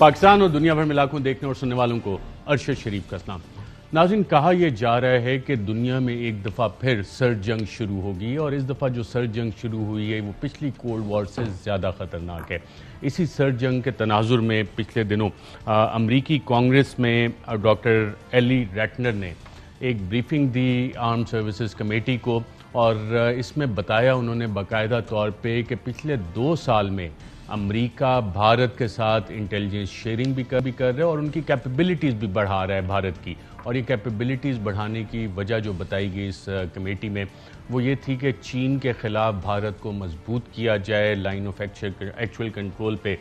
پاکستان اور دنیا بھر میں لاکھوں دیکھنے اور سننے والوں کو ارشد شریف کا سلام۔ ناظرین، کہا یہ جا رہا ہے کہ دنیا میں ایک دفعہ پھر سرد جنگ شروع ہوگی، اور اس دفعہ جو سرد جنگ شروع ہوئی ہے وہ پچھلی کولڈ وار سے زیادہ خطرناک ہے۔ اسی سرد جنگ کے تناظر میں پچھلے دنوں امریکی کانگریس میں ڈاکٹر ایلی ریٹنر نے ایک بریفنگ دی آرم سروسز کمیٹی کو، اور اس میں بتایا انہوں نے باقاعدہ طور پہ کہ پچھلے 2 سال میں امریکہ بھارت کے ساتھ انٹیلیجنس شیئرنگ بھی کر رہا ہے اور ان کی کیپیبلٹیز بھی بڑھا رہا ہے بھارت کی۔ اور یہ کیپیبلٹیز بڑھانے کی وجہ جو بتائی گئی اس کمیٹی میں وہ یہ تھی کہ چین کے خلاف بھارت کو مضبوط کیا جائے، لائن آف ایکچوئل کنٹرول پہ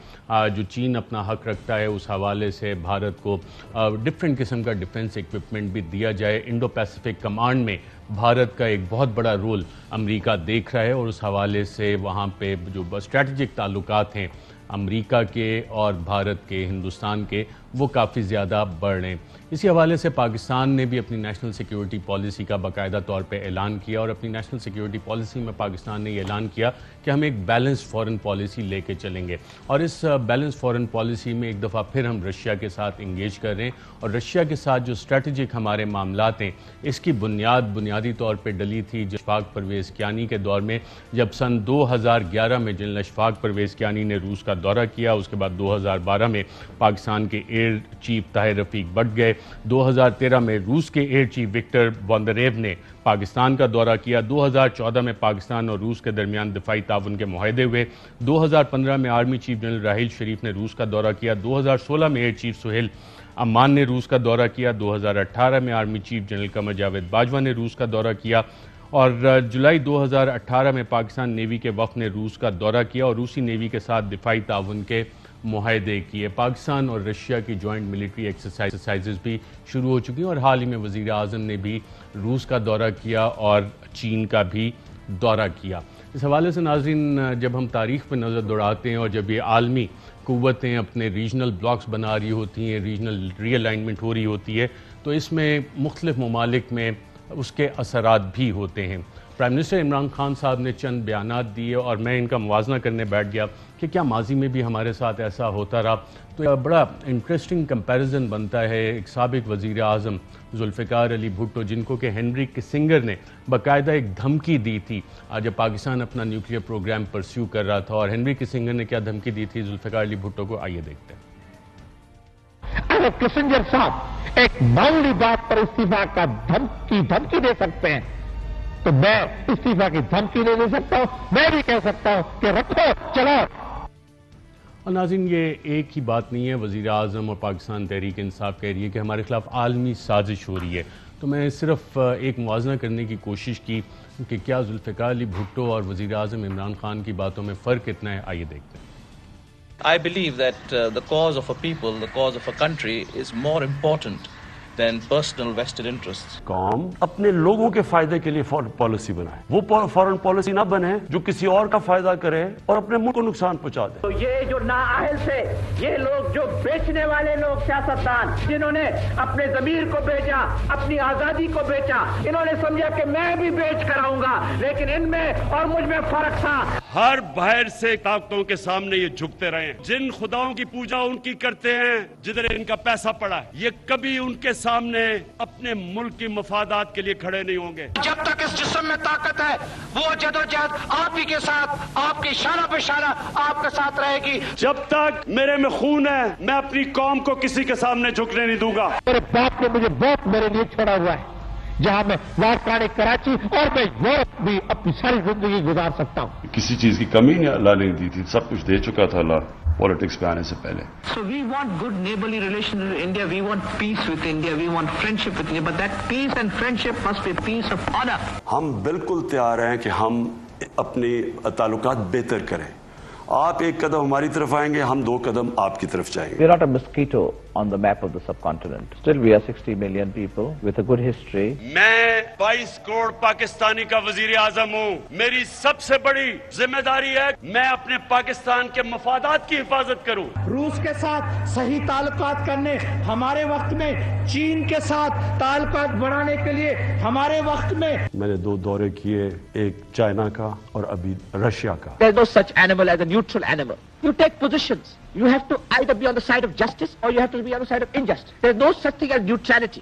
جو چین اپنا حق رکھتا ہے اس حوالے سے بھارت کو ڈفرینٹ قسم کا ڈیفنس ایکوپمنٹ بھی دیا جائے۔ انڈو پیسیفک کمانڈ میں بھارت کا ایک بہت بڑا رول امریکہ دیکھ رہا ہے، اور اس حوالے سے وہاں پہ جو اسٹریٹجک تعلقات ہیں امریکہ کے اور بھارت کے، ہندوستان کے، وہ کافی زیادہ بڑھ رہے ہیں۔ اسی حوالے سے پاکستان نے بھی اپنی نیشنل سیکیورٹی پالیسی کا باقاعدہ طور پہ اعلان کیا، اور اپنی نیشنل سیکیورٹی پالیسی میں پاکستان نے یہ اعلان کیا کہ ہم ایک بیلنس فارن پالیسی لے کے چلیں گے، اور اس بیلنس فارن پالیسی میں ایک دفعہ پھر ہم رشیا کے ساتھ انگیج کر رہے ہیں، اور رشیا کے ساتھ جو اسٹریٹجک ہمارے معاملات ہیں اس کی بنیادی طور پہ ڈلی تھی اشفاق پرویز کیانی کے دور میں، جب سن 2011 میں جنرل اشفاق پرویز کیانی نے روس کا دورہ کیا۔ اس کے بعد 2012 میں پاکستان کے ایئر چیف طاہر رفیق بٹ گئے، 2013 میں روس کے ایئر چیف وکٹر بوندریو نے پاکستان کا دورہ کیا، 2014 میں پاکستان اور روس کے درمیان دفاعی تعاون کے معاہدے ہوئے، 2015 میں army chief general Raheel Sharif نے روس کا دورہ کیا، 2016 میں ایئر چیف سہیل امان نے روس کا دورہ کیا، 2018 میں army chief general Qamar Javed Bajwa نے روس کا دورہ کیا، اور جولائی 2018 میں پاکستان نیوی کے وفد نے روس کا دورہ کیا اور روسی نیوی کے ساتھ دفاعی تعاون کے معاہدے کیے۔ پاکستان اور رشیا کی جوائنٹ ملٹری ایکسرسائزز بھی شروع ہو چکی ہیں، اور حال ہی میں وزیر اعظم نے بھی روس کا دورہ کیا اور چین کا بھی دورہ کیا۔ اس حوالے سے ناظرین، جب ہم تاریخ پہ نظر دوڑاتے ہیں اور جب یہ عالمی قوتیں اپنے ریجنل بلاکس بنا رہی ہوتی ہیں، ریجنل ری الائنمنٹ ہو رہی ہوتی ہے، تو اس میں مختلف ممالک میں اس کے اثرات بھی ہوتے ہیں۔ پرائم منسٹر عمران خان صاحب نے چند بیانات دیے اور میں ان کا موازنہ کرنے بیٹھ گیا کہ کیا ماضی میں بھی ہمارے ساتھ ایسا ہوتا رہا، تو یہ بڑا انٹرسٹنگ کمپیریزن بنتا ہے۔ ایک سابق وزیر اعظم ذوالفقار علی بھٹو، جن کو کہ ہنری کسنگر نے باقاعدہ ایک دھمکی دی تھی جب پاکستان اپنا نیوکلیئر پروگرام پرسیو کر رہا تھا، اور ہنری کسنگر نے کیا دھمکی دی تھی ذوالفقار علی بھٹو کو، آئیے دیکھتے ہیں۔ اگر کسنجر صاحب ایک معمولی بات پر استعفا کا دھمکی دے سکتے ہیں تو میں استعفا کی دھمکی نہیں دے سکتا ہوں، میں بھی کہہ سکتا ہوں کہ رکھو چلو۔ اور ناظرین، یہ ایک ہی بات نہیں ہے، وزیر اعظم اور پاکستان تحریک انصاف کہہ رہی ہے کہ ہمارے خلاف عالمی سازش ہو رہی ہے، تو میں صرف ایک موازنہ کرنے کی کوشش کی کہ کیا ذوالفقار علی بھٹو اور وزیر اعظم عمران خان کی باتوں میں فرق اتنا ہے، آئیے دیکھتے ہیں۔ I believe that the cause of a people, the cause of a country is more important than personal vested interests. قوم اپنے لوگوں کے فائدے کے لیے فارن پالیسی بنائے، وہ فارن پالیسی نہ بنے جو کسی اور کا فائدہ کرے اور اپنے ملک کو نقصان پہنچا دے۔ تو یہ جو نااہل تھے، یہ لوگ جو بیچنے والے لوگ، سیاستدان جنہوں نے اپنے ضمیر کو بیچا، اپنی آزادی کو بیچا، انہوں نے سمجھا کہ میں بھی بیچ کر آؤں گا، لیکن ان میں اور مجھ میں فرق تھا۔ ہر باہر سے طاقتوں کے سامنے یہ جھکتے رہے، جن خداؤں کی پوجا ان کی کرتے ہیں جدھر ان کا پیسہ پڑا ہے، یہ کبھی ان کے سامنے اپنے ملک کی مفادات کے لیے کھڑے نہیں ہوں گے۔ جب تک اس جسم میں طاقت ہے وہ جدوجہد آپ ہی کے ساتھ، آپ کی اشارہ پہ اشارہ آپ کے ساتھ رہے گی۔ جب تک میرے میں خون ہے میں اپنی قوم کو کسی کے سامنے جھکنے نہیں دوں گا۔ میرے باپ نے مجھے بہت میرے لیے چھوڑا ہوا ہے، جہاں میں وارکانے کراچی اور میں یورپ بھی اپنی ساری زندگی گزار سکتا ہوں۔ کسی چیز کی کمی نہیں اللہ نے دی تھی، سب کچھ دے چکا تھا اللہ پالیٹکس پہ آنے سے پہلے۔ So we want good neighborly relations with India, we want peace with India, we want friendship with India, but that peace and friendship must be peace of honor. ہم بالکل تیار ہیں کہ ہم اپنے تعلقات بہتر کریں، آپ ایک قدم ہماری طرف آئیں گے، ہم 2 قدم آپ کی طرف جائیں گے۔ We are not a mosquito on the map of the subcontinent. Still we are 60 million people with a good history. میں 22 کروڑ پاکستانی کا وزیر اعظم ہوں، میری سب سے بڑی ذمہ داری ہے میں اپنے پاکستان کے مفادات کی حفاظت کروں۔ روس کے ساتھ صحیح تعلقات کرنے ہمارے وقت میں، چین کے ساتھ تعلقات بڑھانے کے لیے ہمارے وقت میں۔ میں نے 2 دورے کیے، ایک چائنا کا اور ابھی رشیا کا۔ There is no such animal as a neutral animal. You take positions. You have to either be on the side of justice or you have to be on the side of injustice. There is no such thing as neutrality.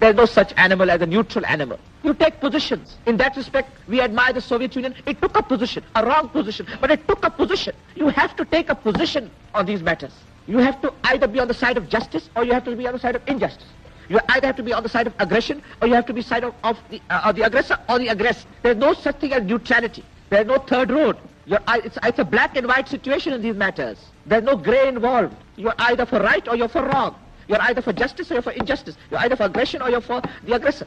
There is no such animal as a neutral animal. You take positions. In that respect, we admire the Soviet Union. It took a position, a wrong position, but it took a position. You have to take a position on these matters. You have to either be on the side of justice or you have to be on the side of injustice. You either have to be on the side of aggression or you have to be side of the aggressor or the aggressed. There is no such thing as neutrality. There is no third road. It's a black and white situation in these matters. There is no grey involved. You're either for right or you're for wrong. You're either for justice or you're for injustice. You're either for aggression or you're for the aggressor.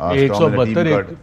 172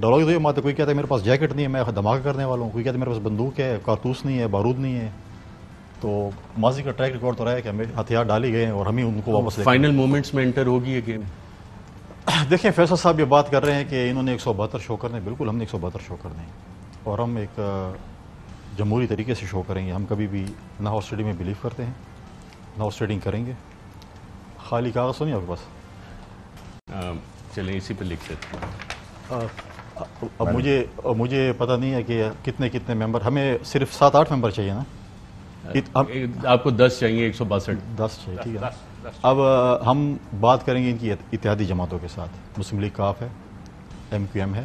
dialogue تو یہ ماتے کوئی کہتا ہے میرے پاس jacket نہیں ہے میں دھماکہ کرنے والا ہوں, کوئی کہتا ہے میرے پاس بندوق ہے, کارتوس نہیں ہے, بارود نہیں ہے. تو ماضی کا ٹریک ریکارڈ تو رہا ہے کہ ہمیں ہتھیار ڈالے گئے ہیں اور ہمیں ان کو واپس فائنل مومنٹس میں انٹر ہوگی یہ گیم. دیکھیں فیصل صاحب یہ بات کر رہے ہیں کہ انہوں نے 172 شو کرنے, بالکل ہم نے 172 شو کرنے ہیں اور ہم ایک جمہوری طریقے سے شو کریں گے. ہم کبھی بھی نہ ہارس ٹریڈنگ میں بلیو کرتے ہیں نہ ہارس ٹریڈنگ کریں گے. خالی کاغذ تو نہیں آپ کے پاس؟ چلیں اسی پہ لکھ دیتے. اب مجھے پتہ نہیں ہے کہ کتنے ممبر, ہمیں صرف 7-8 ممبر چاہیے نا. آپ کو 10 چاہیے, 162 10 چاہیے, ٹھیک ہے. اب ہم بات کریں گے ان کی اتحادی جماعتوں کے ساتھ. مسلم لیگ کاف ہے, MQM ہے,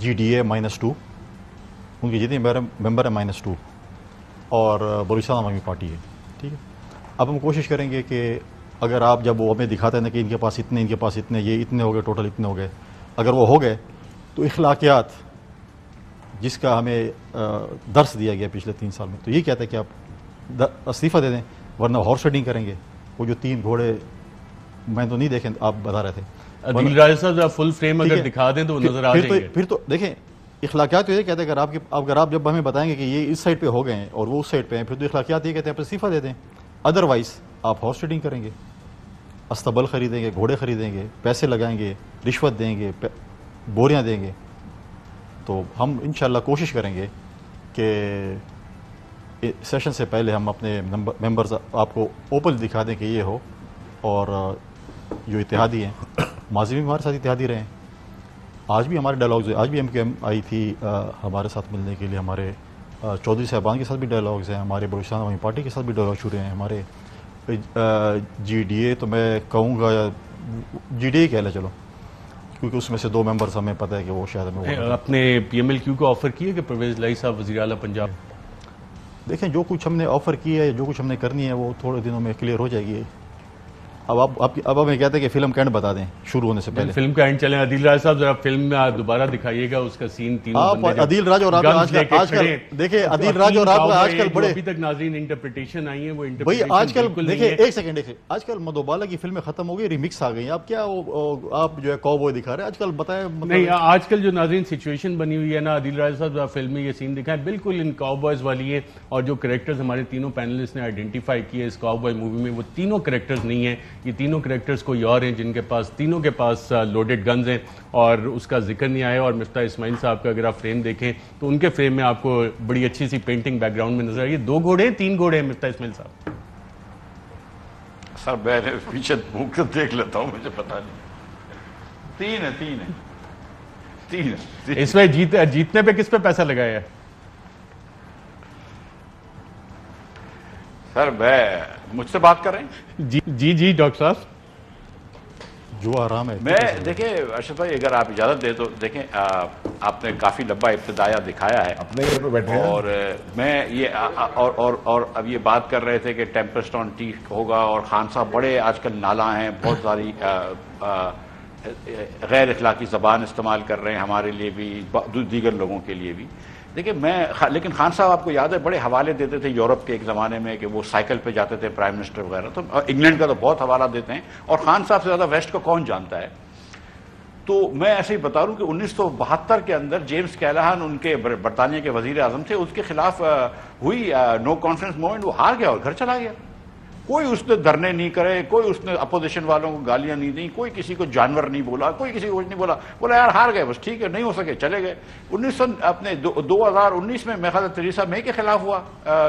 GDA -2 ان کے جتنے ممبر ہیں -2 اور بلوچستان عوامی پارٹی ہے, ٹھیک ہے. اب ہم کوشش کریں گے کہ اگر آپ جب وہ ہمیں دکھاتے ہیں نا کہ ان کے پاس اتنے یہ اتنے ہو گئے, ٹوٹل اتنے ہو گئے, اگر وہ ہو گئے تو اخلاقیات جس کا ہمیں درس دیا گیا پچھلے 3 سال میں, تو یہ کہتا ہے کہ آپ استعفیٰ دے دیں ورنہ ہارس رائڈنگ کریں گے. وہ جو 3 گھوڑے میں تو نہیں دیکھیں, آپ بتا رہے تھے عدیل راجہ صاحب فل فریم اگر دکھا دیں تو وہ نظر آ جائیں گے. پھر تو دیکھیں اخلاقیات تو یہ کہتے ہیں اگر آپ جب ہمیں بتائیں گے کہ یہ اس سائڈ پہ ہو گئے ہیں اور وہ اس سائڈ پہ ہیں, پھر تو اخلاقیات یہ کہتے ہیں آپ استعفیٰ دے دیں. ادروائز آپ ہارس رائڈنگ کریں گے, استبل خریدیں گے, گھوڑے خریدیں گے, پیسے لگائیں گے, رشوت دیں گے, بوریاں دیں گے. تو ہم انشاءاللہ کوشش کریں گے کہ سیشن سے پہلے ہم اپنے ممبرز آپ کو اوپن دکھا دیں کہ یہ ہو. اور جو اتحادی ہیں ماضی میں ہمارے ساتھ اتحادی رہے ہیں, آج بھی ہمارے ڈائلاگز ہیں. آج بھی MQM آئی تھی ہمارے ساتھ ملنے کے لیے, ہمارے چودھری صاحبان کے ساتھ بھی ڈائلاگز ہیں, ہمارے بلوچستان عوامی پارٹی کے ساتھ بھی ڈائلاگ شروع ہیں, ہمارے GDA تو میں کہوں گا یا GDA کہہ لیں چلو, کیونکہ اس میں سے 2 ممبرز ہمیں پتہ ہے کہ وہ شاید ہمیں اپنے PMLQ کو آفر کیے کہ پرویز لائی صاحب وزیر اعلیٰ پنجاب. دیکھیں جو کچھ ہم نے آفر کیا ہے, جو کچھ ہم نے کرنی ہے وہ تھوڑے دنوں میں کلیئر ہو جائے گی. اب ہمیں کہتے ہیں کہ فلم کا اینڈ بتا دیں شروع ہونے سے پہلے. فلم کا اینڈ چلیں. عدیل راج صاحب ذرا فلم میں دوبارہ دکھائیے گا اس کا سین. آپ عدیل راج اور آپ آج کل دیکھیں, عدیل راج اور آپ آج کل بڑے ابھی تک ناظرین انٹرپریٹیشن آئی ہیں, وہ بھائی آج کل دیکھیں ایک سیکنڈ دیکھیں, آج کل مدھوبالا کی فلمیں ختم ہو گئی, ریمکس آ گئی ہیں. آپ کیا آپ جو ہے کاؤبوائے دکھا رہے ہیں آج کل, بتائیں. نہیں آج کل جو ناظرین سچویشن بنی ہوئی ہے نا, عدیل راج صاحب فلم میں یہ سین دکھائیں بالکل ان کاؤبوائز والی ہیں. اور جو کریکٹرز ہمارے تینوں پینلسٹ نے آئیڈینٹیفائی کیے اس کاؤبوائے مووی میں, وہ تینوں کریکٹرز نہیں ہیں. یہ تینوں کریکٹرز کوئی اور ہیں جن کے پاس, تینوں کے پاس لوڈڈ گنز ہیں اور اس کا ذکر نہیں آیا. اور مفتاح اسماعیل صاحب کا اگر آپ فریم دیکھیں تو ان کے فریم میں آپ کو بڑی اچھی سی پینٹنگ بیک گراؤنڈ میں نظر آئی ہے. 2 گھوڑے ہیں 3 گھوڑے ہیں مفتاح اسماعیل صاحب؟ سر میں پیچھے بھوک کر دیکھ لیتا ہوں, مجھے پتا نہیں. 3 ہے. اس میں جیتنے پہ کس پہ پیسہ لگایا ہے؟ سر مجھ سے بات کر رہے ہیں؟ جی ڈاکٹر صاحب. جو آرام ہے میں دیکھیں ارشد بھائی اگر آپ اجازت دیں تو دیکھیں آپ نے کافی لمبا ابتدایا دکھایا ہے, اور میں یہ اور اب یہ بات کر رہے تھے کہ ٹیمپسٹ آن ٹی ہوگا, اور خان صاحب بڑے آج کل نالاں ہیں, بہت ساری غیر اخلاقی زبان استعمال کر رہے ہیں ہمارے لیے بھی, دیگر لوگوں کے لیے بھی. دیکھیں لیکن خان صاحب آپ کو یاد ہے بڑے حوالے دیتے تھے یورپ کے ایک زمانے میں کہ وہ سائیکل پہ جاتے تھے پرائم منسٹر وغیرہ, تو انگلینڈ کا تو بہت حوالہ دیتے ہیں, اور خان صاحب سے زیادہ ویسٹ کو کون جانتا ہے. تو میں ایسے ہی بتا رہا ہوں کہ 1972 کے اندر جیمز کیلاہن ان کے برطانیہ کے وزیر اعظم تھے, اس کے خلاف ہوئی نو کانفیڈنس موومنٹ, وہ ہار گیا اور گھر چلا گیا. کوئی اس نے دھرنے نہیں کرے, کوئی اس نے اپوزیشن والوں کو گالیاں نہیں دیں, کوئی کسی کو جانور نہیں بولا, کوئی کسی کو کچھ نہیں بولا یار ہار گئے بس ٹھیک ہے, نہیں ہو سکے چلے گئے. 2019 میں میرے خیال تھیریسا مے کے خلاف ہوا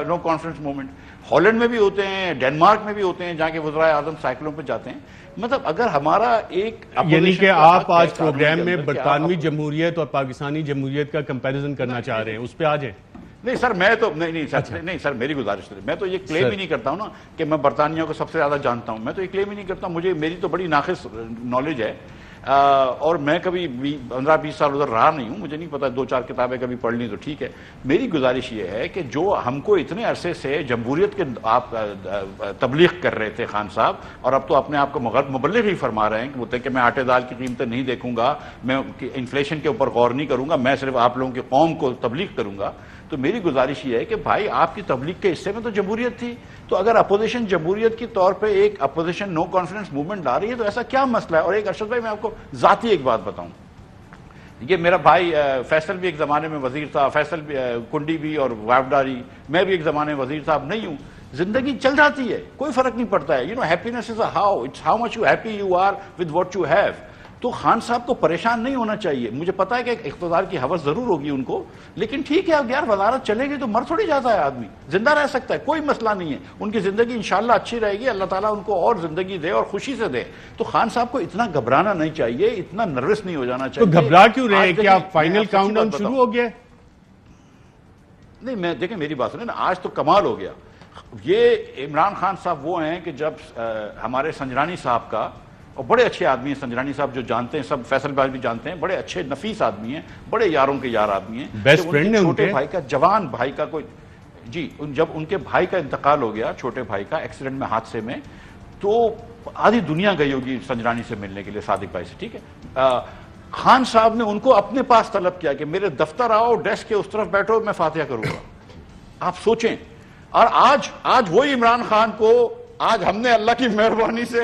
نو کانفیڈنس موومنٹ. ہالینڈ میں بھی ہوتے ہیں, ڈنمارک میں بھی ہوتے ہیں, جہاں کے وزرائے اعظم سائیکلوں پہ جاتے ہیں. مطلب اگر ہمارا ایک یعنی کہ آپ آج پروگرام میں برطانوی جمہوریت اور پاکستانی جمہوریت کا کمپیریزن کرنا چاہ رہے ہیں, اس پہ آ جائیں. نہیں سر میں تو نہیں سر میری گزارش ہے, میں تو یہ کلیم ہی نہیں کرتا ہوں نا کہ میں برطانیہ کو سب سے زیادہ جانتا ہوں, میں تو یہ کلیم ہی نہیں کرتا. میری تو بڑی ناقص نالج ہے, اور میں کبھی 15-20 سال ادھر رہا نہیں ہوں, مجھے نہیں پتا, 2-4 کتابیں کبھی پڑھ لی تو ٹھیک ہے. میری گزارش یہ ہے کہ جو ہم کو اتنے عرصے سے جمہوریت کے آپ تبلیغ کر رہے تھے خان صاحب, اور اب تو اپنے آپ کو مبلغ ہی فرما رہے ہیں کہ بولتے ہیں کہ میں آٹے دال کی قیمتیں نہیں دیکھوں گا, میں انفلیشن کے اوپر غور نہیں کروں گا, میں صرف آپ لوگوں کی قوم کو تبلیغ کروں گا. تو میری گزارش یہ ہے کہ بھائی آپ کی تبلیغ کے حصے میں تو جمہوریت تھی, تو اگر اپوزیشن جمہوریت کی طور پہ ایک اپوزیشن نو کانفیڈنس موومنٹ لا رہی ہے تو ایسا کیا مسئلہ ہے. اور ایک ارشد بھائی میں آپ کو ذاتی ایک بات بتاؤں, یہ میرا بھائی فیصل بھی ایک زمانے میں وزیر تھا, فیصل بھی کنڈی بھی اور وافداری, میں بھی ایک زمانے میں وزیر صاحب نہیں ہوں. زندگی چل جاتی ہے, کوئی فرق نہیں پڑتا ہے. Happiness is how much you happy you are with what you have. تو خان صاحب کو پریشان نہیں ہونا چاہیے. مجھے پتا ہے کہ اقتدار کی حوث ضرور ہوگی ان کو, لیکن ٹھیک ہے, اب یار وزارت چلے گی تو مر تھوڑی جاتا ہے آدمی, زندہ رہ سکتا ہے, کوئی مسئلہ نہیں ہے. ان کی زندگی انشاءاللہ اچھی رہے گی, اللہ تعالیٰ ان کو اور زندگی دے اور خوشی سے دے. تو خان صاحب کو اتنا گھبرانا نہیں چاہیے, اتنا نروس نہیں ہو جانا چاہیے. تو گھبرا کیوں رہے, کیا فائنل کاؤنٹ ڈاؤن شروع ہو گیا؟ نہیں, میں دیکھیں میری بات سنیں نا, آج تو کمال ہو گیا. یہ عمران خان صاحب وہ ہیں کہ جب ہمارے سنجرانی صاحب کا, اور بڑے اچھے آدمی ہیں سنجرانی صاحب, جو جانتے ہیں سب, فیصل بھائی بھی جانتے ہیں, بڑے اچھے نفیس آدمی ہیں, بڑے یاروں کے یار آدمی ہیں. بیسٹ فرینڈ ہیں چھوٹے بھائی کا, جوان بھائی کا کوئی, جی جب ان کے بھائی کا انتقال ہو گیا, چھوٹے بھائی کا ایکسیڈنٹ میں, حادثے میں, تو آدھی دنیا گئی ہوگی سنجرانی سے ملنے کے لیے, صادق بھائی سے, ٹھیک ہے. خان صاحب نے ان کو اپنے پاس طلب کیا کہ میرے دفتر آؤ, ڈیسک کے اس طرف بیٹھو, میں فاتحہ کروں گا. آپ سوچیں. اور آج وہی عمران خان کو آج ہم نے اللہ کی مہربانی سے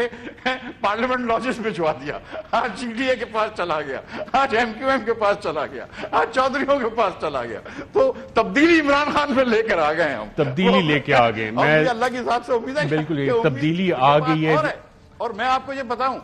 پارلیمنٹ لاجز بھجوا دیا, آج جی ڈی اے کے پاس چلا گیا, آج ایم کیو ایم کے پاس چلا گیا, آج چودھریوں کے پاس چلا گیا. تو تبدیلی عمران خان میں لے کر آ گئے ہم, تبدیلی لے کے آ گئے. میں اللہ کی ذات سے امید ہے بالکل تبدیلی آ گئی ہے. اور میں آپ کو یہ بتاؤں,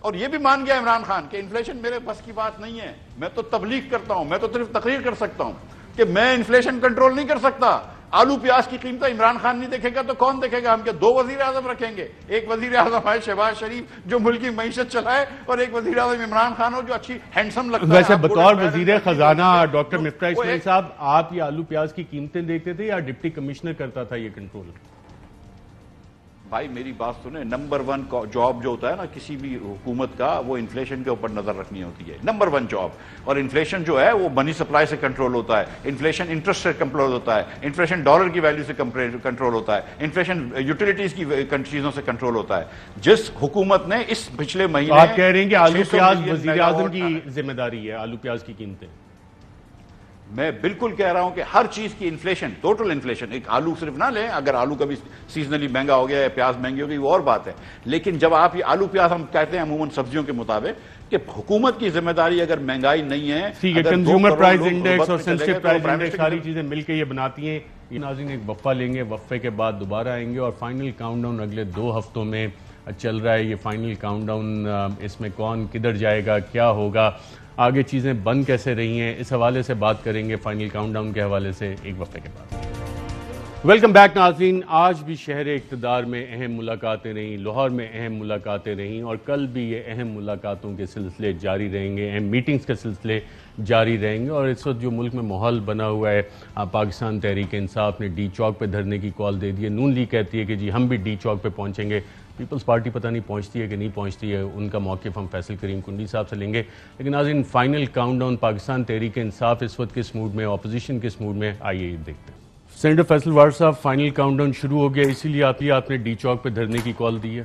اور یہ بھی مان گیا عمران خان کہ انفلیشن میرے بس کی بات نہیں ہے, میں تو تبلیغ کرتا ہوں, میں تو صرف تقریر کر سکتا ہوں کہ میں انفلیشن کنٹرول نہیں کر سکتا. آلو پیاز کی قیمتیں عمران خان نہیں دیکھے گا تو کون دیکھے گا؟ ہم کیا 2 وزیر اعظم رکھیں گے؟ ایک وزیر اعظم ہے شہباز شریف جو ملک کی معیشت چلائے, اور ایک وزیر اعظم عمران خان ہو جو اچھی ہینڈسم لگتا ہے. ویسے بطور وزیر خزانہ ڈاکٹر مفتاح اسماعیل صاحب, آپ یہ آلو پیاز کی قیمتیں دیکھتے تھے یا ڈپٹی کمشنر کرتا تھا یہ کنٹرول؟ بھائی میری بات سنیں, نمبر 1 جاب جو ہوتا ہے نا کسی بھی حکومت کا, وہ انفلیشن کے اوپر نظر رکھنی ہوتی ہے, نمبر 1 جاب. اور انفلیشن جو ہے وہ منی سپلائی سے کنٹرول ہوتا ہے, انفلیشن انٹرسٹ سے کنٹرول ہوتا ہے, انفلیشن ڈالر کی ویلیو سے کنٹرول ہوتا ہے, انفلیشن یوٹیلیٹیز کی چیزوں سے کنٹرول ہوتا ہے. جس حکومت نے اس پچھلے مہینے, آپ کہہ رہے ہیں کہ آلو پیاز وزیر اعظم کی ذمہ داری ہے, آلو پیاز کی قیمتیں؟ میں بالکل کہہ رہا ہوں کہ ہر چیز کی انفلیشن, ٹوٹل انفلیشن, ایک آلو صرف نہ لیں, اگر آلو کبھی سیزنلی مہنگا ہو گیا یا پیاز مہنگی ہو گئی وہ اور بات ہے, لیکن جب آپ یہ آلو پیاز, ہم کہتے ہیں عموماً سبزیوں کے مطابق کہ حکومت کی ذمہ داری, اگر مہنگائی نہیں ہے, کنزیومر پرائز انڈیکس اور سینسٹیو پرائز انڈیکس, ساری چیزیں مل کے یہ بناتی ہیں. یہ ناظرین ایک وقفہ لیں گے, وقفے کے بعد دوبارہ آئیں گے, اور فائنل کاؤنٹ ڈاؤن اگلے 2 ہفتوں میں چل رہا ہے. یہ فائنل کاؤنٹ ڈاؤن, اس میں کون کدھر جائے گا, کیا ہوگا, آگے چیزیں بند کیسے رہی ہیں, اس حوالے سے بات کریں گے فائنل کاؤنٹ ڈاؤن کے حوالے سے ایک وقفے کے بعد. ویلکم بیک ناظرین. آج بھی شہر اقتدار میں اہم ملاقاتیں رہیں, لاہور میں اہم ملاقاتیں رہیں, اور کل بھی یہ اہم ملاقاتوں کے سلسلے جاری رہیں گے, اہم میٹنگز کے سلسلے جاری رہیں گے. اور اس وقت جو ملک میں ماحول بنا ہوا ہے, پاکستان تحریک انصاف نے ڈی چوک پہ دھرنے کی کال دے دی ہے, نون لیگ کہتی ہے کہ جی ہم بھی ڈی چوک پہ پہنچیں گے, پیپلز پارٹی پتہ نہیں پہنچتی ہے کہ نہیں پہنچتی ہے, ان کا موقف ہم فیصل کریم کنڈی صاحب سے لیں گے. لیکن ناظرین final count down, Pakistan Tehreek Insaf اس وقت کس موڈ میں, اپوزیشن کس موڈ میں, آئیے دیکھتے ہیں. سینیٹر فیصل وار صاحب, فائنل کاؤنٹ ڈاؤن شروع ہو گیا, اسی لیے آپ نے ڈی چوک پہ دھرنے کی کال دی ہے.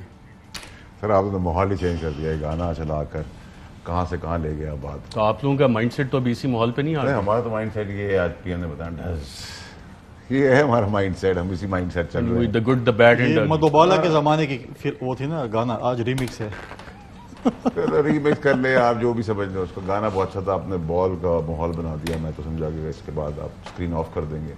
سر آپ نے ماحول ہی چینج کر دیا ہے, گانا چلا کر کہاں سے کہاں لے گیا بات. تو آپ لوگوں کا مائنڈ سیٹ تو ابھی اسی ماحول پہ نہیں آ رہا. ہمارا تو مائنڈ سیٹ یہ ہے, آج پی ایم نے بتایا, یہ ہے ہمارا مائنڈ سیٹ, ہم اسی مائنڈ سیٹ چل رہے ہیں. The good, the bad and Madhubala کے زمانے کی پھر وہ تھی نا گانا, آج ریمکس ہے. ریمیکس کر لیں آپ, جو بھی سمجھ لیں اس کو. گانا بہت اچھا تھا, آپ نے بال کا ماحول بنا دیا. میں تو سمجھا کہ اس کے بعد آپ اسکرین آف کر دیں گے,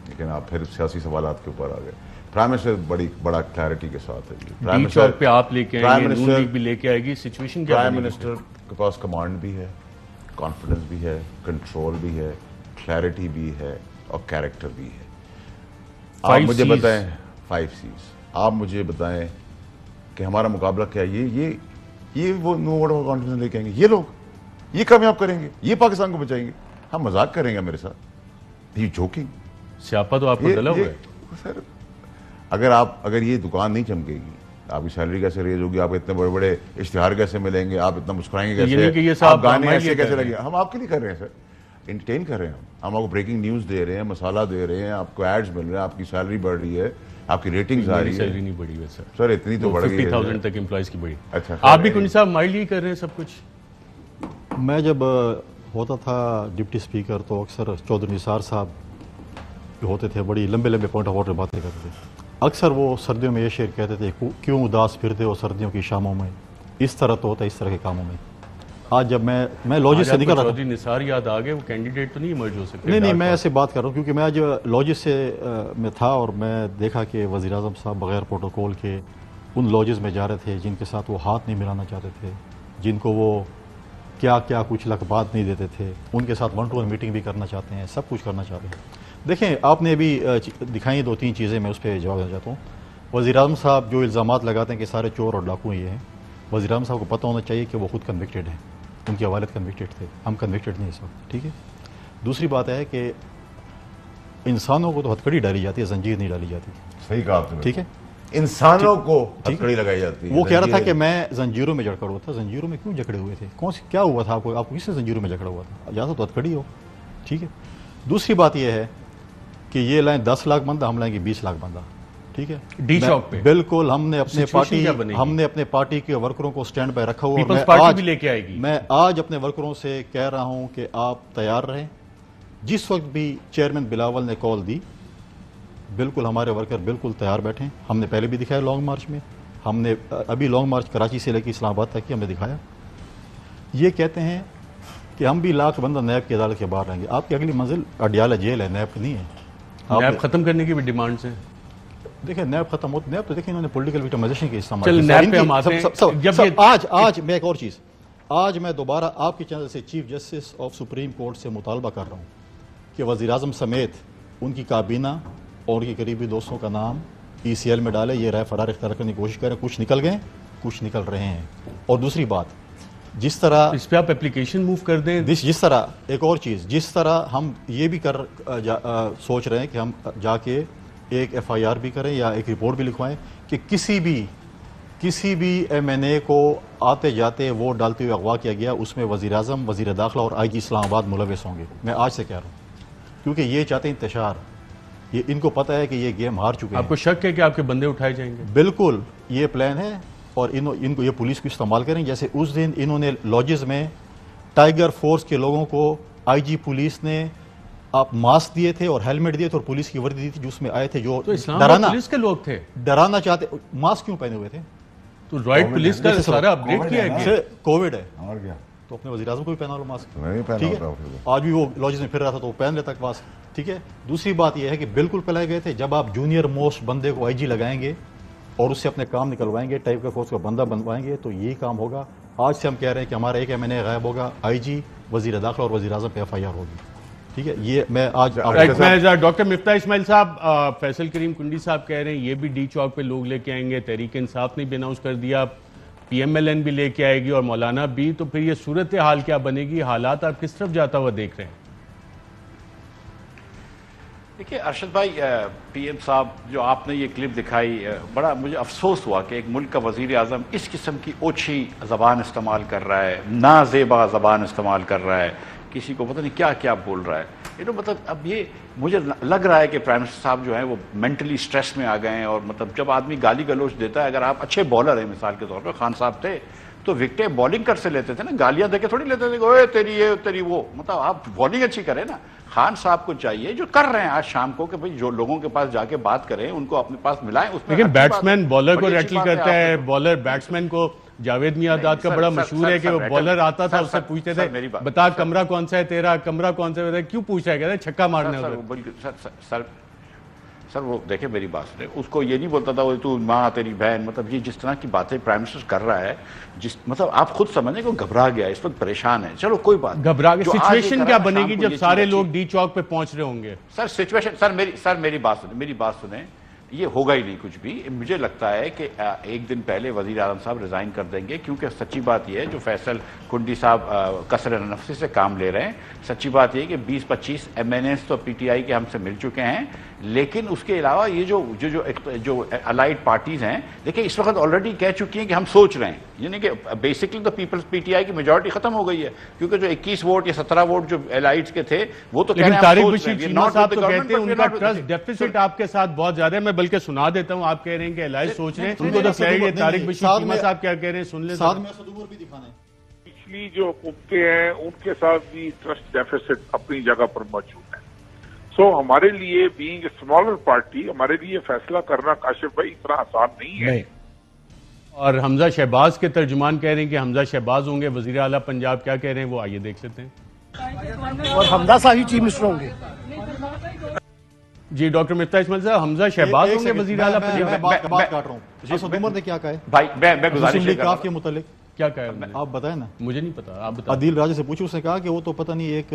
لیکن آپ پھر سیاسی سوالات کے اوپر آ گئے. پرائم منسٹر بڑا کلیئرٹی کے ساتھ ہے. ڈی چوک پہ آپ لے کے آئیں گے, نون لیگ بھی لے کے آئے گی, سچویشن کیا ہے؟ پرائم منسٹر کے پاس کمانڈ بھی ہے, کانفیڈنس بھی ہے, کنٹرول بھی ہے, کلیئرٹی بھی ہے, اور کیریکٹر بھی ہے. آپ مجھے بتائیں 5 C's, آپ مجھے بتائیں کہ ہمارا مقابلہ کیا ہے. یہ وہ نو ووٹ آف کانفیڈنس لے کے آئیں گے, یہ لوگ یہ کامیاب کریں گے, یہ پاکستان کو بچائیں گے. ہم مذاق کریں گے میرے ساتھ, یہ جوکنگ سیاپا تو آپ کو ڈلا ہوا ہے. سر اگر یہ دکان نہیں چمکے گی, آپ کی سیلری کیسے ریز ہوگی, آپ اتنے بڑے بڑے اشتہار کیسے ملیں گے, آپ اتنا مسکرائیں گے کیسے, آپ گانے ایسے کیسے لگے. ہم آپ کے لیے کر رہے ہیں سر, انٹرٹین کر رہے ہیں. ہم آپ کو بریکنگ نیوز دے رہے ہیں, مسالہ دے رہے ہیں, آپ کو ایڈز مل رہے ہیں, آپ کی سیلری بڑھ رہی ہے, آپ کی ریٹنگز آ رہی ہے. سیلری نہیں بڑھی ہے سر, اتنی تو بڑھ گئی ہے 50,000 تک امپلائیز کی بڑھی. اچھا, آپ بھی کنڈی صاحب مائلڈ ہی کر رہے ہیں سب کچھ. میں جب ہوتا تھا ڈپٹی اسپیکر تو اکثر چودھری نثار صاحب جو ہوتے تھے بڑی لمبے پوائنٹ آف آرڈر باتیں کرتے تھے. اکثر وہ سردیوں میں یہ شعر کہتے تھے, کیوں اداس پھرتے ہو سردیوں کی شاموں میں, اس طرح تو ہوتا ہے اس طرح کے کاموں میں. آج جب میں لاجس سے نکل رہا چودھری نثار یاد آ گئے، وہ کینڈیڈیٹ تو نہیں ایمرج ہو سکتے؟ نہیں میں ایسے بات کر رہا ہوں کیونکہ میں آج لاجس سے میں تھا اور میں دیکھا کہ وزیر اعظم صاحب بغیر پروٹوکول کے ان لاجز میں جا رہے تھے جن کے ساتھ وہ ہاتھ نہیں ملانا چاہتے تھے، جن کو وہ کیا کچھ لقبات نہیں دیتے تھے، ان کے ساتھ 1-to-1 میٹنگ بھی کرنا چاہتے ہیں، سب کچھ کرنا چاہتے ہیں۔ دیکھیں آپ نے ابھی دکھائی 2-3 چیزیں، میں اس پہ جواب دینا چاہتا ہوں۔ وزیر اعظم صاحب جو الزامات لگاتے ہیں کہ سارے چور اور ڈاکو یہ ہیں، وزیر اعظم صاحب کو پتہ ہونا چاہیے کہ وہ خود کنوکٹڈ ہیں، ان کے والد کنوکٹڈ تھے، ہم کنوکٹڈ نہیں اس وقت، ٹھیک ہے۔ دوسری بات ہے کہ انسانوں کو تو ہتھکڑی ڈالی جاتی ہے، زنجیر نہیں ڈالی جاتی۔ صحیح کہا آپ نے، ٹھیک ہے، انسانوں کو ہتھکڑی لگائی جاتی ہے۔ وہ کہہ رہا تھا کہ میں زنجیروں میں جکڑا ہوا تھا، زنجیروں میں کیوں جکڑے ہوئے تھے؟ کیا ہوا تھا آپ کو کس سے زنجیروں میں جکڑا ہوا تھا؟ یا تو ہتھکڑی ہو، ٹھیک ہے۔ دوسری بات یہ ہے کہ یہ لائن 10 لاکھ بندہ، ہم لائیں گے 20 لاکھ بندہ، ٹھیک ہے، ڈی چوک پہ بالکل ہم نے اپنے پارٹی کے ورکروں کو سٹینڈ پہ رکھا ہوا، پیپلز پارٹی بھی لے کے آئے گی۔ میں آج اپنے ورکروں سے کہہ رہا ہوں کہ آپ تیار رہیں، جس وقت بھی چیئرمین بلاول نے کال دی بالکل ہمارے ورکر بالکل تیار بیٹھیں۔ ہم نے پہلے بھی دکھایا لانگ مارچ میں، ہم نے ابھی لانگ مارچ کراچی سے لے کے اسلام آباد تک کی ہم نے دکھایا۔ یہ کہتے ہیں کہ ہم بھی لاکھ بندہ نیب کی عدالت کے باہر رہیں گے، آپ کی اگلی منزل اڈیالہ جیل ہے، نیب نہیں ہے۔ نیب ختم کرنے کی بھی ڈیمانڈز ہیں۔ دیکھیں نیب ختم ہوتا، نیب تو دیکھیں انہوں نے پولیٹیکل وکٹمائزیشن کے استعمال آج میں ایک اور چیز، آج میں دوبارہ آپ کے چینل سے chief justice of supreme court سے مطالبہ کر رہا ہوں کہ وزیر اعظم سمیت ان کی کابینہ اور ان کے قریبی دوستوں کا نام ECL میں ڈالے، یہ رائے فرار اختیار کرنے کی کوشش کریں، کچھ نکل گئے، کچھ نکل رہے ہیں۔ اور دوسری بات، جس طرح اس پہ آپ اپلیکیشن موو کر دیں، جس طرح ایک اور چیز، جس طرح ہم یہ بھی سوچ رہے ہیں کہ ہم جا کے ایک FIR بھی کریں یا ایک رپورٹ بھی لکھوائیں کہ کسی بھی MNA کو آتے جاتے ووٹ ڈالتے ہوئے اغوا کیا گیا، اس میں وزیر اعظم، وزیر داخلہ اور IG اسلام آباد ملوث ہوں گے۔ میں آج سے کہہ رہا ہوں کیونکہ یہ چاہتے ہیں انتشار، یہ ان کو پتہ ہے کہ یہ گیم ہار چکے ہیں۔ آپ کو شک ہے کہ آپ کے بندے اٹھائے جائیں گے؟ بالکل یہ پلان ہے، اور ان کو یہ پولیس کو استعمال کریں، جیسے اس دن انہوں نے لاجز میں ٹائیگر فورس کے لوگوں کو IG پولیس نے آپ ماسک دیے تھے اور ہیلمٹ دیے تھے اور پولیس کی وردی دی تھی، جو اس میں آئے تھے جو ڈرانا، پولیس کے لوگ تھے، ڈرانا چاہتے، ماسک کیوں پہنے ہوئے تھے؟ تو رائٹ پولیس کا سارا اپڈیٹ کیا ہے، کووڈ ہے اور کیا، تو اپنے وزیر اعظم کو بھی پہنا لو ماسک، میں نہیں پہنا ہوتا۔ آج بھی وہ لاجز میں پھر رہا تھا تو وہ پہن لیتا ماسک، ٹھیک ہے۔ دوسری بات یہ ہے کہ بالکل پلائے گئے تھے، جب آپ جونیئر موسٹ بندے کو IG لگائیں گے اور اس سے اپنے کام نکلوائیں گے، ٹائیگر فورس کا بندہ بنوائیں گے، تو یہی کام ہوگا۔ آج سے ہم کہہ رہے ہیں کہ ہمارا ایک MNA غائب ہوگا، IG، وزیر داخلہ اور وزیر اعظم پہ FIR ہوگی، ٹھیک ہے۔ یہ میں آج ڈاکٹر مفتاح اسماعیل صاحب، فیصل کریم کنڈی صاحب کہہ رہے ہیں یہ بھی ڈی چوک پہ لوگ لے کے آئیں گے، تحریک انصاف نے بھی اناؤنس کر دیا، PMLN بھی لے کے آئے گی اور مولانا بھی، تو پھر یہ صورتحال کیا بنے گی؟ حالات آپ کس طرف جاتا ہوا دیکھ رہے ہیں؟ دیکھیے ارشد بھائی، PM صاحب جو آپ نے یہ کلپ دکھائی، بڑا مجھے افسوس ہوا کہ ایک ملک کا وزیر اعظم اس قسم کی اوچھی زبان استعمال کر رہا ہے، نازیبا زبان استعمال کر رہا ہے، کسی کو پتہ نہیں کیا کیا بول رہا ہے۔ مطلب اب یہ مجھے لگ رہا ہے کہ پرائم منسٹر صاحب جو ہیں وہ مینٹلی سٹریس میں آ گئے ہیں، اور مطلب جب آدمی گالی گلوچ دیتا ہے، اگر آپ اچھے بولر ہیں، مثال کے طور پہ خان صاحب تھے تو وکٹیں بولنگ کر سے لیتے تھے نا، گالیاں دے کے تھوڑی لیتے تھے کہ اوے تیری یہ تیری وہ، مطلب آپ بولنگ اچھی کریں نا۔ خان صاحب کو چاہیے جو کر رہے ہیں آج شام کو کہ بھئی جو لوگوں کے پاس جا کے بات کریں، ان کو اپنے پاس ملائیں۔ اس میں لیکن بیٹسمین بالر کو ریٹل کرتا ہے، بالر بیٹسمین کو، جاوید میاں کا بڑا مشہور ہے کہ وہ بالر آتا تھا، اس سے پوچھتے تھے بتا کمرہ کون سا ہے تیرا، کمرہ کون سا ہے، کیوں پوچھا ہے، کہتا ہے چھکا مارنا ہے۔ سر وہ دیکھیں میری بات سنیں، اس کو یہ نہیں بولتا تھا وہ تو ماں تیری بہن، مطلب یہ جس طرح کی باتیں پرائم منسٹر کر رہا ہے، مطلب آپ خود سمجھیں کہ وہ گھبرا گیا، اس وقت پریشان ہے۔ چلو کوئی بات، گھبرا گیا، سچویشن کیا بنے گی جب سارے لوگ ڈی چوک پہ پہنچ رہے ہوں گے؟ سر سچویشن، سر میری بات سنیں، یہ ہوگا ہی نہیں کچھ بھی۔ مجھے لگتا ہے کہ ایک دن پہلے وزیر اعظم صاحب ریزائن کر دیں گے، کیونکہ سچی بات یہ ہے جو فیصل کنڈی صاحب کثر نفسی سے کام لے رہے ہیں، سچی بات یہ ہے کہ 20-25 MNAs تو PTI کے ہم سے مل چکے ہیں، لیکن اس کے علاوہ یہ جو الائڈ پارٹیز ہیں، دیکھیں اس وقت آلریڈی کہہ چکی ہیں کہ ہم سوچ رہے ہیں، یعنی کہ بیسکلی تو پیپلز PTI کی میجورٹی ختم ہو گئی ہے، کیونکہ جو 21 ووٹ یا 17 ووٹ جو الائڈس کے تھے وہ تو کہہ رہے ہیں طارق بشیر چیمہ صاحب تو کہتے ہیں ان کا ٹرسٹ ڈیفیسٹ آپ کے ساتھ بہت زیادہ ہے۔ میں بلکہ سنا دیتا ہوں، آپ کہہ رہے ہیں کہ الائڈ سوچ رہے ہیں، ان کو تو کہہ طارق بشیر چیمہ صاحب کیا کہہ رہے ہیں، سن لیں۔ پچھلی جو حکومتیں ہیں ان کے ساتھ بھی ٹرسٹ ڈیفیسٹ اپنی جگہ پر موجود ہے۔ سو ہمارے لیے بینگ اے اسمالر پارٹی، ہمارے لیے فیصلہ کرنا کاشف بھائی اتنا آسان نہیں ہے، اور حمزہ شہباز کے ترجمان کہہ رہے ہیں کہ حمزہ شہباز ہوں گے وزیر اعلیٰ پنجاب. کیا کہہ رہے ہیں وہ آئیے دیکھ لیتے ہیں. اور حمزہ صاحب ہی چیف منسٹر ہوں گے. جی ڈاکٹر مفتاح اسماعیل صاحب, حمزہ شہباز ہوں گے وزیر اعلیٰ پنجاب. میں بات کاٹ رہا ہوں. اسد عمر نے کیا کہا ہے بھائی میں گزارش کاف کے متعلق کیا کہا ہے؟ آپ بتائیں نا. مجھے نہیں پتا, آپ بتائیں. عادل راجہ سے پوچھو, اس نے کہا کہ وہ تو پتہ نہیں ایک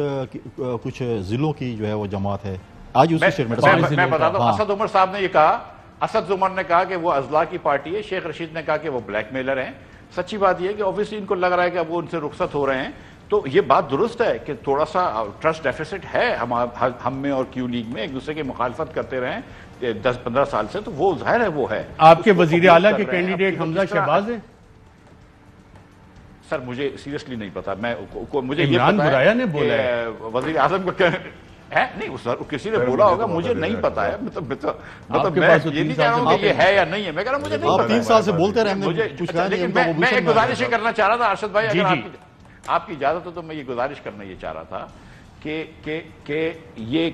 کچھ ضلعوں کی جو ہے وہ جماعت ہے. آج اس کی اسٹیٹمنٹ میں بتاتا ہوں. اسد عمر صاحب نے یہ کہا, اسد عمر نے کہا کہ وہ اضلاع کی پارٹی ہے. شیخ رشید نے کہا کہ وہ بلیک میلر ہیں. سچی بات یہ ہے کہ اوبیسلی ان کو لگ رہا ہے کہ اب وہ ان سے رخصت ہو رہے ہیں. تو یہ بات درست ہے کہ تھوڑا سا ٹرسٹ ڈیفیسٹ ہے ہم میں اور کیو لیگ میں, ایک دوسرے کی مخالفت کرتے رہے 10-15 سال سے, تو وہ ظاہر ہے وہ ہے. آپ کے وزیر اعلیٰ کے کینڈیڈیٹ حمزہ شہباز ہیں؟ سر مجھے سیریسلی نہیں پتا. مجھے یہ عمران برایا نے بولا ہے وزیر اعظم کو نہیں, کسی نے بولا ہوگا, مجھے نہیں پتا ہے. مطلب میں یہ نہیں کہہ رہا ہوں کہ یہ ہے یا نہیں ہے, میں کہہ رہا ہوں مجھے نہیں پتا. 3 سال سے بولتے رہے. لیکن میں ایک گزارش یہ کرنا چاہ رہا تھا ارشد بھائی, اگر آپ کی اجازت ہو تو میں یہ گزارش کرنا یہ چاہ رہا تھا کہ یہ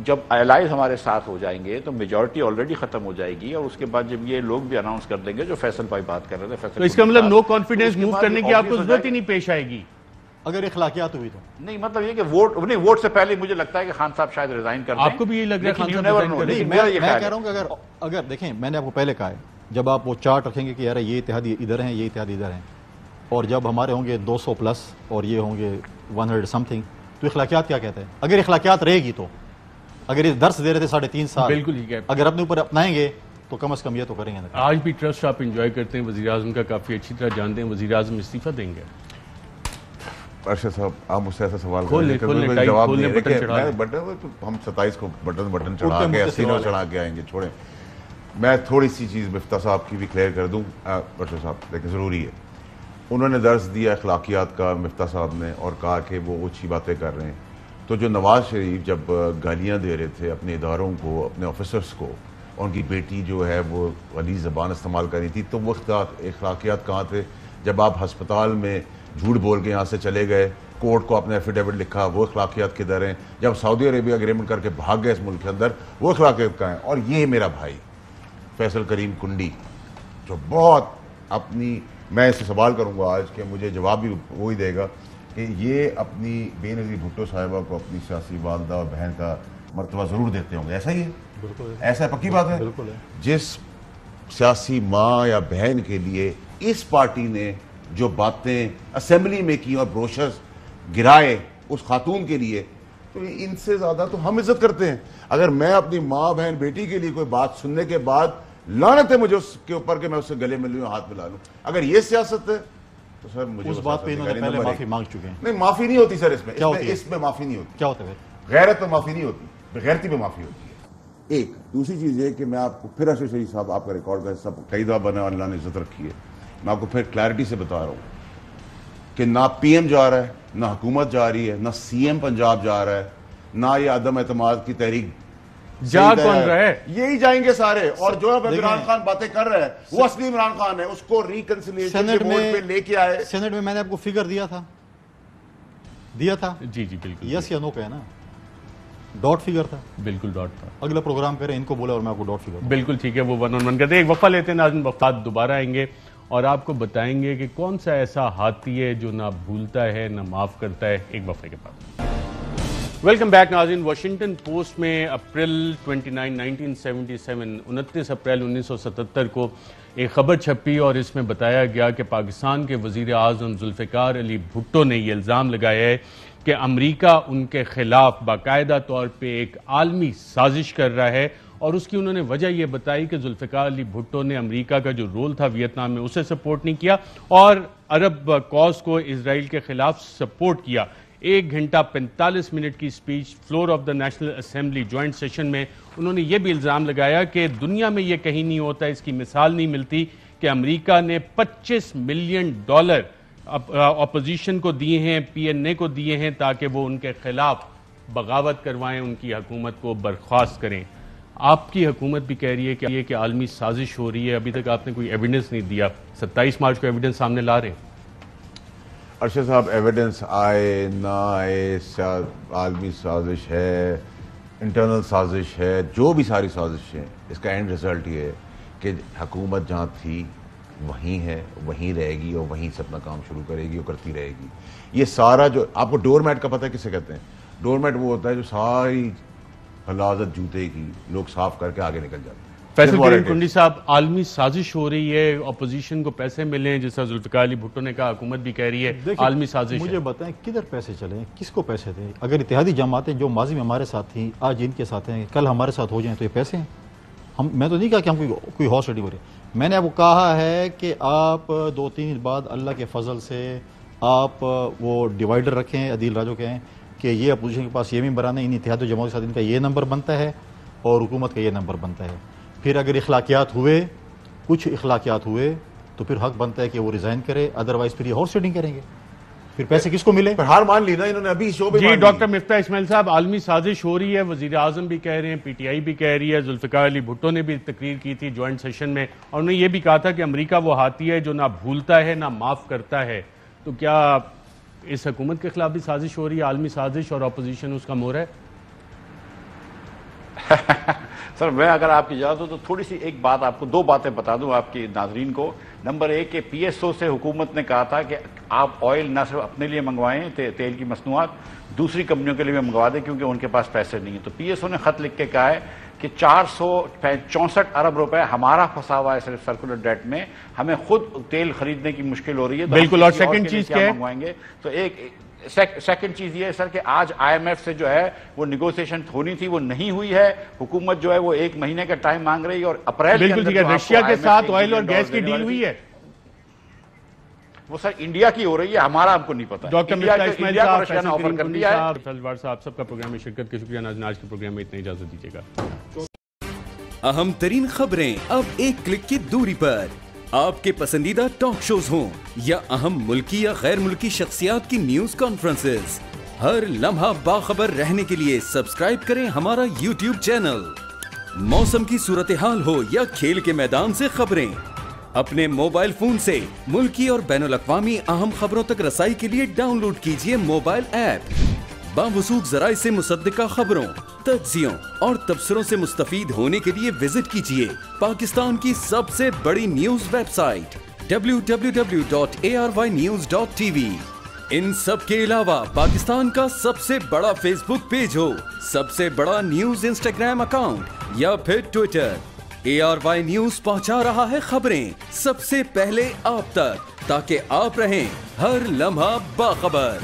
جب الائز ہمارے ساتھ ہو جائیں گے تو میجورٹی آلریڈی ختم ہو جائے گی, اور اس کے بعد جب یہ لوگ بھی اناؤنس کر دیں گے جو فیصل بھائی بات کر رہے تھے, تو اس کا مطلب نو کانفیڈنس موو کرنے کی آپ کو ضرورت ہی نہیں پیش آئے گی اگر اخلاقیات ہوئی تو. نہیں مطلب یہ کہ ووٹ سے پہلے مجھے لگتا ہے کہ خان صاحب شاید ریزائن کر دیں. آپ کو بھی یہ لگ رہا ہے خان صاحب ریزائن کر دیں؟ میں کہہ رہا ہوں کہ اگر دیکھیں, میں نے آپ کو پہلے کہا ہے, جب آپ وہ چارٹ رکھیں گے کہ یار یہ اتحادی ادھر ہیں, یہ اتحادی ادھر ہیں, اور جب ہمارے ہوں گے 200 پلس اور یہ ہوں گے 100 سم تھنگ, تو اخلاقیات کیا کہتے ہیں؟ اگر اخلاقیات رہے گی تو, اگر یہ درس دے رہے تھے 3.5 سال, بالکل ٹھیک ہے, اگر اپنے اوپر اپنائیں گے تو کم از کم یہ تو کریں گے. آج بھی ٹرسٹ آپ انجوائے کرتے ہیں وزیر اعظم کا, کافی اچھی طرح جانتے ہیں. وزیر اعظم استعفیٰ دیں گے؟ ارشد صاحب آپ مجھ سے ایسا سوال جواب ہم 27 کو بٹن چڑھا کے سینوں چڑھا کے آئیں گے. چھوڑیں, میں تھوڑی سی چیز مفتاح صاحب کی بھی کلیئر کر دوں. ارشد صاحب لیکن ضروری ہے, انہوں نے درس دیا اخلاقیات کا مفتاح صاحب نے, اور کہا کہ وہ اچھی باتیں کر رہے ہیں. تو جو نواز شریف جب گالیاں دے رہے تھے اپنے اداروں کو, اپنے آفیسرس کو, ان کی بیٹی جو ہے وہ غلیظ زبان استعمال کر رہی تھی, تو وہ اخلاقیات کہاں تھے؟ جب آپ ہسپتال میں جھوٹ بول کے یہاں سے چلے گئے, کورٹ کو اپنے ایفیڈیوٹ لکھا, وہ اخلاقیات کدھر ہیں؟ جب سعودی عربیہ اگریمنٹ کر کے بھاگ گئے اس ملک کے اندر, وہ اخلاقیات کہاں ہیں؟ اور یہ میرا بھائی فیصل کریم کنڈی جو بہت اپنی, میں اس سے سوال کروں گا آج کہ مجھے جواب بھی وہی دے گا کہ یہ اپنی بے نظیر بھٹو صاحبہ کو اپنی سیاسی والدہ اور بہن کا مرتبہ ضرور دیتے ہوں گے. ایسا ہی ہے؟ بالکل ایسا ہے, پکی بات ہے. بالکل ہے. جس سیاسی ماں یا بہن کے لیے اس پارٹی نے جو باتیں اسمبلی میں کی اور بروشرز گرائے اس خاتون کے لیے, تو ان سے زیادہ تو ہم عزت کرتے ہیں. اگر میں اپنی ماں بہن بیٹی کے لیے کوئی بات سننے کے بعد لعنت ہے مجھے اس کے اوپر کہ میں اس سے گلے مل لوں, ہاتھ ملا لوں, اگر یہ سیاست ہے تو سر مجھے اس بات پہ انہوں نے پہلے معافی مانگ چکے ہیں. نہیں معافی نہیں ہوتی سر, اس میں معافی نہیں ہوتی. کیا ہوتا ہے؟ غیرت میں معافی نہیں ہوتی, بغیرتی میں معافی ہوتی ہے. ایک دوسری چیز یہ کہ میں آپ کو پھر ارشد شریف صاحب آپ کا ریکارڈ کا حصہ کئی دفعہ بنا اور اللہ نے عزت رکھی ہے, میں آپ کو پھر کلیئرٹی سے بتا رہا ہوں کہ نہ پی ایم جا رہا ہے, نہ حکومت جا رہی ہے, نہ سی ایم پنجاب جا رہا ہے, نہ یہ عدم اعتماد کی تحریک جا کون رہا ہے, یہی جائیں گے سارے. اور جو عمران خان باتیں کر رہے ہیں وہ اصلی عمران خان ہے, اس کو ریکنسیلیشن کے بورڈ پہ لے کے آئے. سینٹ میں نے آپ کو فگر دیا تھا جی جی بالکل, یس یا نو کا ہے نا, ڈاٹ فگر تھا, بالکل ڈاٹ تھا. اگلا پروگرام کریں, ان کو بولا اور میں آپ کو ڈاٹ فگر. بالکل ٹھیک ہے, وہ 1 on 1 کرتے ہیں. ایک وقفہ لیتے ہیں ناظرین, وقفات دوبارہ آئیں گے اور آپ کو بتائیں گے کہ کون سا ایسا ہاتھی ہے جو نہ بھولتا ہے نہ معاف کرتا ہے. ایک وقفے کے بعد ویلکم بیک ناظرین. واشنگٹن پوسٹ میں اپریل 1977 29 اپریل 1977 کو ایک خبر چھپی اور اس میں بتایا گیا کہ پاکستان کے وزیر اعظم ذوالفقار علی بھٹو نے یہ الزام لگایا ہے کہ امریکہ ان کے خلاف باقاعدہ طور پہ ایک عالمی سازش کر رہا ہے, اور اس کی انہوں نے وجہ یہ بتائی کہ ذوالفقار علی بھٹو نے امریکہ کا جو رول تھا ویتنام میں اسے سپورٹ نہیں کیا اور عرب کاز کو اسرائیل کے خلاف سپورٹ کیا. 1 گھنٹہ 45 منٹ کی speech floor of the national assembly joint session میں انہوں نے یہ بھی الزام لگایا کہ دنیا میں یہ کہیں نہیں ہوتا, اس کی مثال نہیں ملتی کہ امریکہ نے $25 ملین اپوزیشن کو دیے ہیں, پی این اے کو دیے ہیں تاکہ وہ ان کے خلاف بغاوت کروائیں, ان کی حکومت کو برخاست کریں. آپ کی حکومت بھی کہہ رہی ہے کہ عالمی سازش ہو رہی ہے, ابھی تک آپ نے کوئی ایویڈنس نہیں دیا. 27 مارچ کو ایویڈنس سامنے لا رہے ہیں. ارشد صاحب ایویڈنس آئے نہ آئے, عالمی سازش ہے, انٹرنل سازش ہے, جو بھی ساری سازش ہے, اس کا اینڈ ریزلٹ یہ ہے کہ حکومت جہاں تھی وہیں ہے, وہیں رہے گی اور وہیں سے اپنا کام شروع کرے گی اور کرتی رہے گی. یہ سارا جو آپ کو ڈور میٹ کا پتہ ہے کسے کہتے ہیں؟ ڈور میٹ وہ ہوتا ہے جو ساری حلازت جوتے کی لوگ صاف کر کے آگے نکل جاتے ہیں. فیصل کریم کنڈی صاحب, عالمی سازش ہو رہی ہے, اپوزیشن کو پیسے ملیں, جیسا ذوالفقار علی بھٹو نے کہا, حکومت بھی کہہ رہی ہے عالمی سازش ہے. مجھے بتائیں کدھر پیسے چلیں, کس کو پیسے دیں؟ اگر اتحادی جماعتیں جو ماضی میں ہمارے ساتھ تھیں آج ان کے ساتھ ہیں, کل ہمارے ساتھ ہو جائیں تو یہ پیسے ہیں؟ میں تو نہیں کہا کہ ہم کوئی ہارس ریڈنگ ہو رہے. میں نے آپ کو کہا ہے کہ آپ 2-3 دن بعد اللہ کے فضل سے آپ وہ ڈیوائڈر رکھیں, عدیل راجو کہیں کہ یہ اپوزیشن کے پاس یہ ممبر آنے, ان اتحادی جماعت کے ساتھ ان کا یہ نمبر بنتا ہے اور حکومت کا یہ نمبر بنتا ہے. پھر اگر اخلاقیات ہوئے, کچھ اخلاقیات ہوئے تو پھر حق بنتا ہے کہ وہ ریزائن کرے, ادروائز پھر یہ ہارس ریڈنگ کریں گے. پھر پیسے کس کو ملے؟ ہار مان لی نا انہوں نے ابھی شعبے. جی ڈاکٹر مفتاح اسماعیل صاحب, عالمی سازش ہو رہی ہے, وزیر اعظم بھی کہہ رہے ہیں, پی ٹی آئی بھی کہہ رہی ہے, ذوالفقار علی بھٹو نے بھی تقریر کی تھی جوائنٹ سیشن میں, اور انہوں نے یہ بھی کہا تھا کہ امریکہ وہ ہاتھی ہے جو نہ بھولتا ہے نہ معاف کرتا ہے. تو کیا اس حکومت کے خلاف بھی سازش ہو رہی ہے, عالمی سازش, اور اپوزیشن اس کا مور ہے؟ سر میں اگر آپ کی اجازت ہو تو تھوڑی سی ایک بات آپ کو, 2 باتیں بتا دوں آپ کی ناظرین کو. نمبر 1 کہ پی ایس او سے حکومت نے کہا تھا کہ آپ آئل نہ صرف اپنے لیے منگوائیں, تیل کی مصنوعات, دوسری کمپنیوں کے لیے بھی منگوا دیں کیونکہ ان کے پاس پیسے نہیں ہیں. تو پی ایس او نے خط لکھ کے کہا ہے کہ 464 ارب روپے ہمارا پھنسا ہوا ہے صرف سرکولر ڈیٹ میں, ہمیں خود تیل خریدنے کی مشکل ہو رہی ہے. بالکل. اور سیکنڈ چیز کیا منگوائیں گے؟ تو سیکنڈ چیز یہ ہے سر کہ آج آئی ایم ایف سے جو ہے وہ نیگوسیشن ہونی تھی, وہ نہیں ہوئی ہے. حکومت جو ہے وہ 1 مہینے کا ٹائم مانگ رہی ہے اور اپریل بالکل ٹھیک ہے. رشیا کے ساتھ آئل اور گیس کی ڈیل ہوئی ہے, وہ سر انڈیا کی ہو رہی ہے, ہمارا ہم کو نہیں پتا. ڈاکٹر مفتاح اسماعیل صاحب, رشیا نے آفر کر دیا ہے. فیصل وار صاحب, سب کا پروگرام میں شرکت کے شکریہ. ناظرین آج کے پروگرام میں اتنا اجازت دیجیے گا. اہم ترین خبریں اب ایک کلک کی دوری پر, آپ کے پسندیدہ ٹاک شوز ہوں یا اہم ملکی یا غیر ملکی شخصیات کی نیوز کانفرنسز, ہر لمحہ باخبر رہنے کے لیے سبسکرائب کریں ہمارا یوٹیوب چینل. موسم کی صورتحال ہو یا کھیل کے میدان سے خبریں, اپنے موبائل فون سے ملکی اور بین الاقوامی اہم خبروں تک رسائی کے لیے ڈاؤن لوڈ کیجیے موبائل ایپ. باوثوق ذرائع سے مصدقہ خبروں, تجزیوں اور تبصروں سے مستفید ہونے کے لیے وزٹ کیجیے پاکستان کی سب سے بڑی نیوز ویب سائٹ www.arYnews.tv. ان سب کے علاوہ پاکستان کا سب سے بڑا فیس بک پیج ہو, سب سے بڑا نیوز انسٹاگرام اکاؤنٹ یا پھر ٹویٹر, ARY نیوز پہنچا رہا ہے خبریں سب سے پہلے آپ تک, تاکہ آپ رہیں ہر لمحہ باخبر.